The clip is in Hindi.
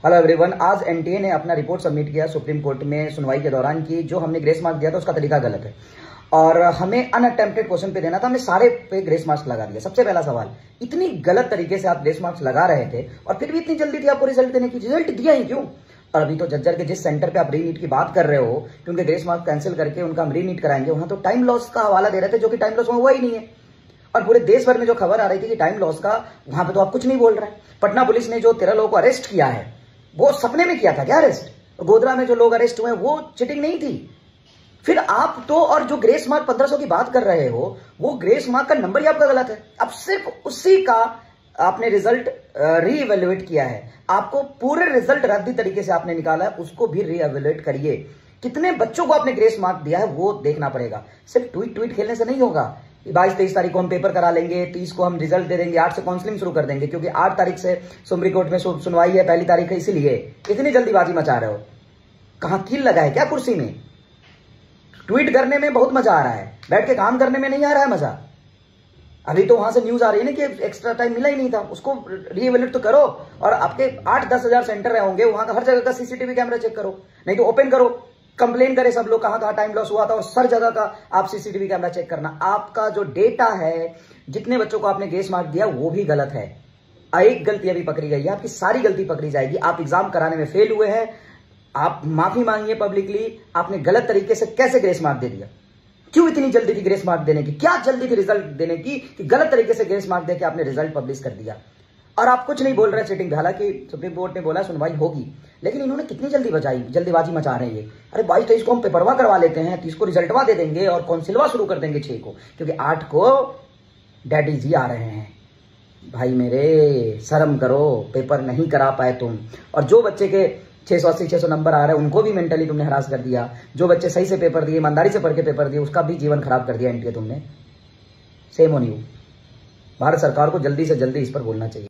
हेलो एवरीवन, आज एनटीए ने अपना रिपोर्ट सबमिट किया सुप्रीम कोर्ट में सुनवाई के दौरान की जो हमने ग्रेस मार्क दिया था उसका तरीका गलत है और हमें अनअटेम्प्टेड क्वेश्चन पे देना था। हमने सारे पे ग्रेस मार्क्स लगा दिया। सबसे पहला सवाल, इतनी गलत तरीके से आप ग्रेस मार्क्स लगा रहे थे और फिर भी इतनी जल्दी थी आपको रिजल्ट देने की। रिजल्ट दिया ही क्यों? और अभी तो जज्जर के जिस सेंटर पे आप रीनीट की बात कर रहे हो कि उनके ग्रेस मार्क्स कैंसिल करके उनका हम रीनीट कराएंगे, वहां तो टाइम लॉस का हवाला दे रहे थे, जो कि टाइम लॉस हुआ ही नहीं है। और पूरे देश भर में जो खबर आ रही थी कि टाइम लॉस का, वहां पे तो आप कुछ नहीं बोल रहे हैं। पटना पुलिस ने जो 13 लोगों को अरेस्ट किया है वो सपने में किया था क्या अरेस्ट? गोधरा में जो लोग अरेस्ट हुए वो चीटिंग नहीं थी? फिर आप तो, और जो ग्रेस मार्क 1500 की बात कर रहे हो, वो ग्रेस मार्क का नंबर ही आपका गलत है। अब सिर्फ उसी का आपने रिजल्ट रीइवेल्युएट किया है। आपको पूरे रिजल्ट रद्दी तरीके से आपने निकाला है, उसको भी रीइवेल्युएट करिए। कितने बच्चों को आपने ग्रेस मार्क दिया है वो देखना पड़ेगा। सिर्फ ट्वीट खेलने से नहीं होगा। 22-23 तारीख को हम पेपर करा लेंगे, 30 को हम रिजल्ट दे देंगे, 8 से काउंसलिंग शुरू कर देंगे, क्योंकि 8 तारीख से सुप्रीम कोर्ट में सुनवाई है, पहली तारीख है, इसीलिए इतनी जल्दीबाजी मचा रहे हो। कहां कील लगा है क्या कुर्सी में? ट्वीट करने में बहुत मजा आ रहा है, बैठ के काम करने में नहीं आ रहा है मजा। अभी तो वहां से न्यूज आ रही है ना कि एक्स्ट्रा टाइम मिला ही नहीं था, उसको रीइवेल्युएट तो करो। और आपके 8-10 हजार सेंटर होंगे, वहां का हर जगह का सीसीटीवी कैमरा चेक करो, नहीं तो ओपन करो, कंप्लेन करे सब लोग कहां टाइम लॉस हुआ था, और हर जगह का आप सीसीटीवी कैमरा चेक करना। आपका जो डेटा है, जितने बच्चों को आपने ग्रेस मार्क दिया वो भी गलत है। एक गलती अभी पकड़ी गई है, आपकी सारी गलती पकड़ी जाएगी। आप एग्जाम कराने में फेल हुए हैं, आप माफी मांगिए पब्लिकली। आपने गलत तरीके से कैसे ग्रेस मार्क दे दिया? क्यों इतनी जल्दी थी ग्रेस मार्क देने की? क्या जल्दी थी रिजल्ट देने की कि गलत तरीके से ग्रेस मार्क देके आपने रिजल्ट पब्लिश कर दिया? और आप कुछ नहीं बोल रहे चीटिंग। हालांकि सुप्रीम कोर्ट ने बोला सुनवाई होगी, लेकिन इन्होंने कितनी जल्दीबाजी मचा रहे हैं ये। अरे 22-23 को हम पेपरवा करवा लेते हैं, 30 को रिजल्टवा दे देंगे और काउंसिलवा शुरू कर देंगे 6 को, क्योंकि 8 को डैडी जी आ रहे हैं। भाई मेरे, शर्म करो, पेपर नहीं करा पाए तुम। और जो बच्चे के 680-600 नंबर आ रहे हैं उनको भी मेंटली तुमने हरास कर दिया। जो बच्चे सही से पेपर दिए, ईमानदारी से पढ़ के पेपर दिए, उसका भी जीवन खराब कर दिया एनटीए तुमने। Same on you. भारत सरकार को जल्दी से जल्दी इस पर बोलना चाहिए।